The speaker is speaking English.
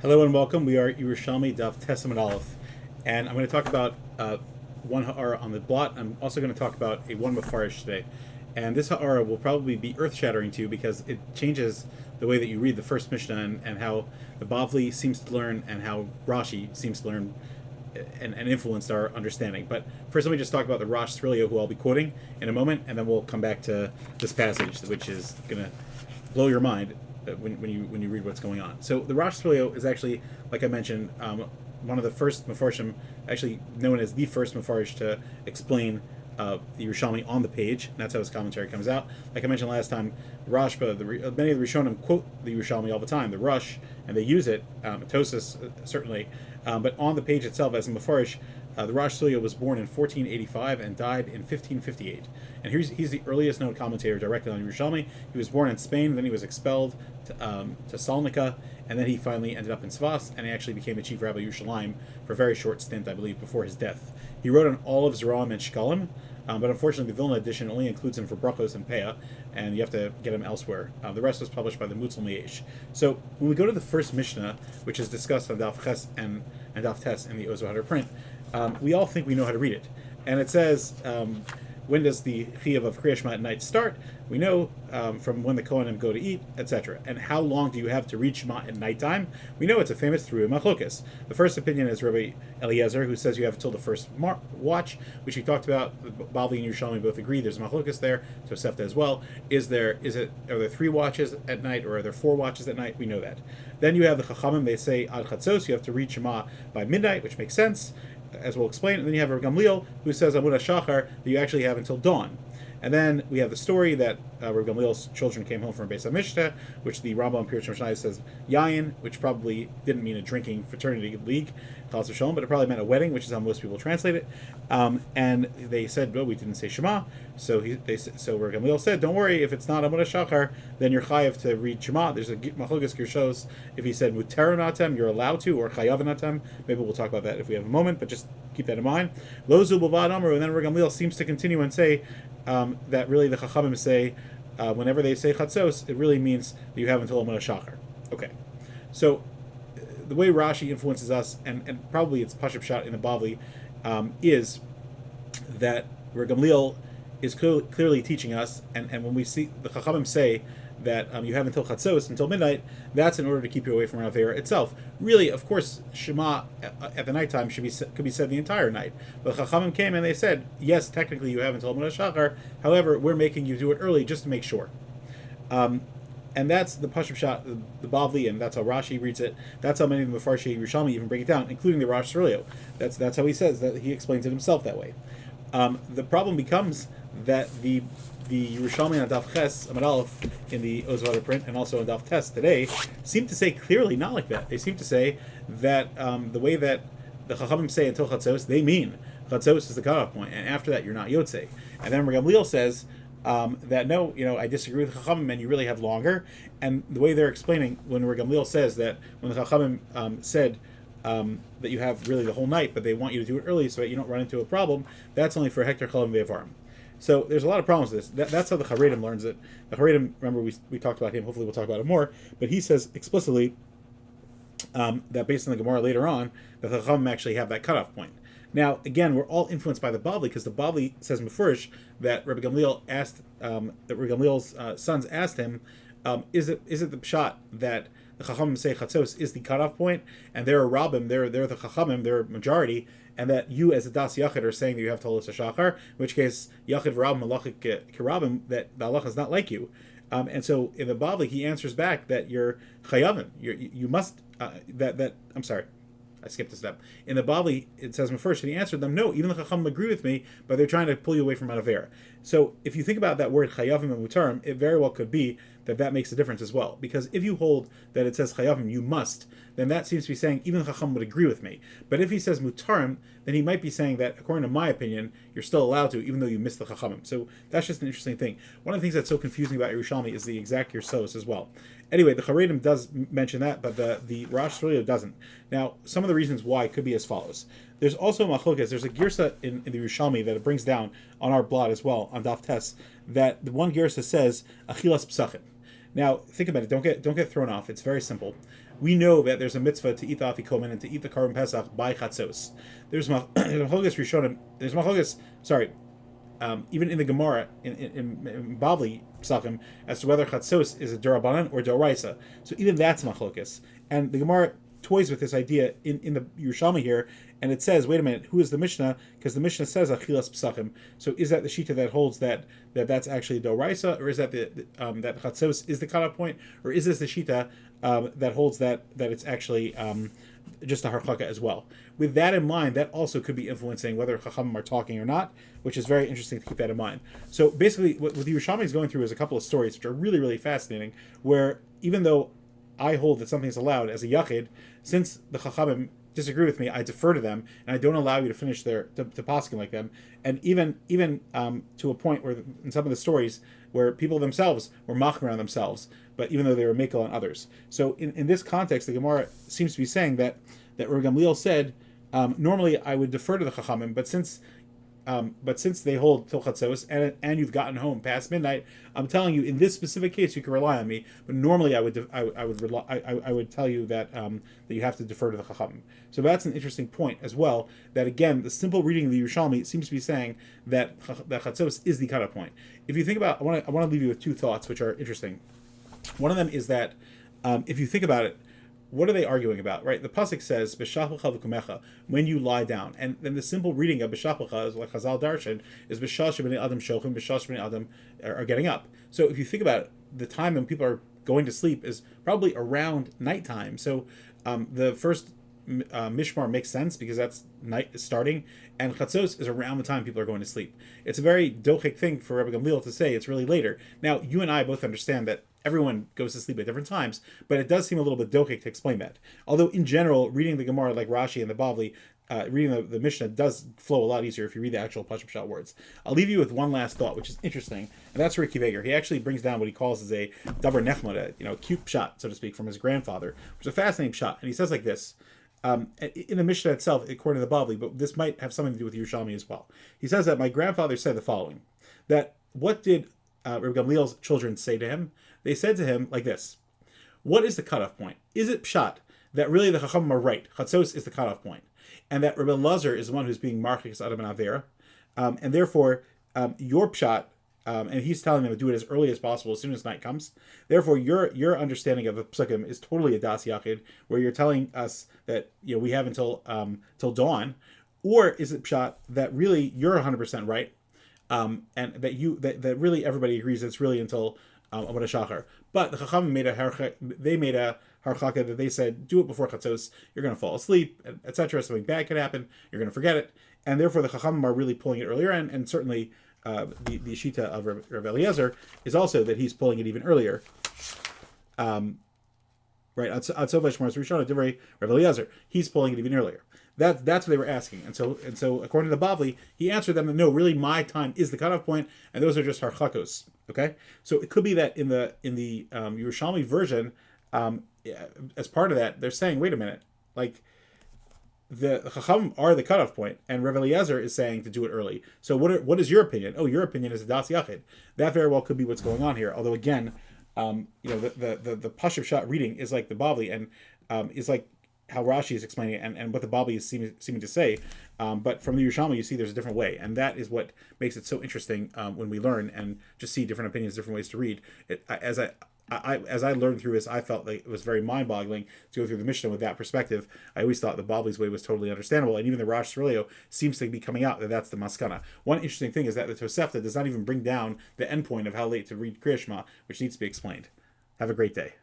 Hello and welcome. We are Yerushalmi Daf Testament Aleph, and I'm going to talk about one ha'ara on the blot. I'm also going to talk about a one mafarish today, and this ha'ara will probably be earth-shattering to you because it changes the way that you read the first Mishnah and how the Bavli seems to learn and how Rashi seems to learn and influenced our understanding. But first, let me just talk about the Rash Serilio, who I'll be quoting in a moment, and then we'll come back to this passage, which is going to blow your mind when you read what's going on. So the Rosh Serilio is actually, like I mentioned, one of the first Mefarshim, actually known as the first Mefarish to explain the Yerushalmi on the page, and that's how his commentary comes out. Like I mentioned last time, many of the Rishonim quote the Yerushalmi all the time, the Rash, and they use it, Tosis certainly, but on the page itself as a Mefarish, the Rosh Serilio was born in 1485 and died in 1558. And he's the earliest known commentator directly on Yerushalmi. He was born in Spain, then he was expelled to Salnika, and then he finally ended up in Svas, and he actually became a chief rabbi Yerushalayim for a very short stint, I believe, before his death. He wrote on all of Zeram and Shkalim, but unfortunately the Vilna edition only includes him for Berachos and Peah, and you have to get him elsewhere. The rest was published by the Mutzel Miesh. So when we go to the first Mishnah, which is discussed on Daf Ches and Daf Tes in the HaShachar print, we all think we know how to read it. And it says, when does the Chiyuv of Kriya Shema at night start? We know from when the Kohanim go to eat, etc. And how long do you have to read Shema at nighttime? We know it's a famous through Machlokas. The first opinion is Rabbi Eliezer, who says you have until the first watch, which we talked about. Bavli and Yerushalmi both agree. There's Machlokas there, Tosefta as well. Are there 3 watches at night, or are there 4 watches at night? We know that. Then you have the Chachamim. They say Ad Chatzos, you have to read Shema by midnight, which makes sense, as we'll explain. And then you have Rav Gamliel, who says Amud HaShachar, that you actually have until dawn. And then we have the story that Rav Gamliel's children came home from Beis HaMishta, which the Rambam Pirush Mishnah says Yayin, which probably didn't mean a drinking fraternity league, but it probably meant a wedding, which is how most people translate it. And they said, well, we didn't say Shema. So Rav Gamliel said, don't worry, if it's not Amud HaShachar, then you're chayav to read Shema. There's a Machlokas Gershos. If he said Muter Natem, you're allowed to, or Chayav Natem. Maybe we'll talk about that if we have a moment, but just keep that in mind. Lo Zu B'vad Amru, and then Rav Gamliel seems to continue and say that really the Chachamim say, whenever they say Chatzos, it really means that you have until Amud HaShachar. Okay. So the way Rashi influences us, and probably it's Pashut Pshat in the Bavli, is that Rav Gamliel is clearly teaching us, and when we see the Chachamim say that you have until Chatzos, until midnight, that's in order to keep you away from Avera itself. Really, of course, Shema at the nighttime could be said the entire night. But Chachamim came and they said, yes, technically you have until Amud HaShachar, however, we're making you do it early just to make sure. And that's the Pashut Pshat, the Bavli, and that's how Rashi reads it. That's how many of the Mefarshei Yerushalmi even break it down, including the Rosh Serilio. That's how he says that. He explains it himself that way. The problem becomes that the Yerushalmi on Daf Ches Amud Aleph in the HaShachar print and also on Daf Tes today seem to say clearly not like that. They seem to say that the way that the Chachamim say until Chatzos, they mean Chatzos is the cutoff point, and after that you're not Yotzei. And then Rav Gamliel says that no, I disagree with Chachamim, and you really have longer. And the way they're explaining, when Rav Gamliel says that when the Chachamim said that you have really the whole night, but they want you to do it early so that you don't run into a problem, that's only for Hektar Chalavim Ve'avarim. So there's a lot of problems with this. That's how the Charedim learns it. The Charedim, remember we talked about him, hopefully we'll talk about it more, but he says explicitly that based on the Gemara later on, that the Chachamim actually have that cutoff point. Now, again, we're all influenced by the Bavli, because the Bavli says Mefurish that Rabbi Gamliel asked, that Rabbi Gamliel's sons asked him, is it the pshat that the Chachamim say Chatzos is the cutoff point, and they're a Rabbim, they're the Chachamim, they're a majority, and that you as a Das Yachid are saying that you have to hold HaShachar, in which case Yachid V'Rabbim Malachik Kirabim, that the halacha is not like you. And so in the Bavli he answers back that you're Chayavim, you must I'm sorry, I skipped a step. In the Bavli, it says first, and he answered them, no, even the Chachamim agree with me, but they're trying to pull you away from Avera. So if you think about that word Chayavim and Mutarim, it very well could be that makes a difference as well. Because if you hold that it says Chayavim, you must, then that seems to be saying even the Chacham would agree with me. But if he says Mutarim, then he might be saying that, according to my opinion, you're still allowed to, even though you missed the Chachamim. So that's just an interesting thing. One of the things that's so confusing about Yerushalmi is the exact Yersos as well. Anyway, the Charedim does mention that, but the Rosh Serilio doesn't. Now, some of the reasons why could be as follows. There's also Machlokas. There's a girsa in the Yerushalmi that it brings down on our blot as well, on Daf Tes, that the one girsa says, Achilas Psachim. Now, think about it. Don't get thrown off. It's very simple. we know that there's a mitzvah to eat the afikomen and to eat the Karban Pesach by Chatzos. There's Machlokes Rishonim. There's Machlokes. Sorry. Even in the Gemara, in Bavli Psachim, as to whether Chatzos is a Durabanan or Doraisa. So even that's Machlokes. And the Gemara toys with this idea in the Yerushalmi here, and it says, wait a minute, who is the Mishnah? Because the Mishnah says Achilas Psachim. So is that the Shita that holds that's actually Doraisa, or is that that Chatzos is the cutoff point, or is this the Shita that holds that it's actually just a harchaka as well? With that in mind, that also could be influencing whether Chachamim are talking or not, which is very interesting to keep that in mind. So basically, what the Yerushalmi is going through is a couple of stories which are really, really fascinating, where even though I hold that something is allowed as a yachid, since the Chachamim disagree with me, I defer to them, and I don't allow you to finish to poskin like them. And even to a point where in some of the stories where people themselves were machmir on themselves, but even though they were mekel on others. So in this context, the Gemara seems to be saying that Rav Gamliel said, normally I would defer to the Chachamim, but since they hold till Chatzos and you've gotten home past midnight, I'm telling you in this specific case you can rely on me. But normally I would tell you that that you have to defer to the Chachamim. So that's an interesting point as well. That again, the simple reading of the Yerushalmi seems to be saying that Chatzos is the cutoff point. If you think about, I want to leave you with two thoughts which are interesting. One of them is that if you think about it, what are they arguing about, right? The pasuk says "B'shachlecha v'kumecha," when you lie down, and then the simple reading of "B'shachlecha" is like Chazal Darshan is "B'shal shebnei adam shochim," "B'shal shebnei adam" are getting up. So if you think about it, the time when people are going to sleep is probably around nighttime. So the first Mishmar makes sense because that's night starting, and Chatzos is around the time people are going to sleep. It's a very dochik thing for Rabbi Gamliel to say it's really later. Now, you and I both understand that everyone goes to sleep at different times, but it does seem a little bit dochik to explain that. Although, in general, reading the Gemara like Rashi and the Bavli, reading the Mishnah does flow a lot easier if you read the actual Pashut Pshat words. I'll leave you with one last thought, which is interesting, and that's Ricky Vager. He actually brings down what he calls as a davar nechmad, a cute pshat, so to speak, from his grandfather, which is a fascinating pshat. And he says like this, in the Mishnah itself, according to the Bavli, but this might have something to do with Yerushalmi as well. He says that my grandfather said the following, that what did Rabbi Gamliel's children say to him? They said to him like this: what is the cutoff point? Is it pshat that really the Chachamim are right? Chatzos is the cutoff point, and that Rabbi Lazar is the one who's being marchik adam and avera, and therefore your pshat, and he's telling them to do it as early as possible, as soon as night comes. Therefore, your understanding of the psukim is totally a das yachid, where you're telling us that we have until till dawn, or is it pshat that really you're 100% right, and that really everybody agrees it's really until Amud HaShachar. But the Chachamim made a harchaka that they said, do it before Chatzos, you're going to fall asleep, etc. Something bad could happen, you're going to forget it. And therefore the Chachamim are really pulling it earlier, and certainly the Shita of Rav Eliezer is also that he's pulling it even earlier. Right, Ad Sofa Shmar Rishon Divrei Rav Eliezer, he's pulling it even earlier. That's what they were asking, and so according to the Bavli, he answered them that no, really my time is the cutoff point, and those are just harchakos. Okay, so it could be that in the Yerushalmi version, as part of that, they're saying, wait a minute, like the Chacham are the cutoff point, and Rav Eliezer is saying to do it early. So what is your opinion? Oh, your opinion is a das yachid. That very well could be what's going on here. Although again, the Pashut Pshat reading is like the Bavli, and is like how Rashi is explaining it, and what the Bavli is seeming to say. But from the Yerushalmi, you see there's a different way, and that is what makes it so interesting when we learn and just see different opinions, different ways to read. As I learned through this, I felt like it was very mind-boggling to go through the Mishnah with that perspective. I always thought the Bavli's way was totally understandable, and even the Rash Serilio seems to be coming out that that's the maskana. One interesting thing is that the Tosefta does not even bring down the endpoint of how late to read Kriya Shema, which needs to be explained. Have a great day.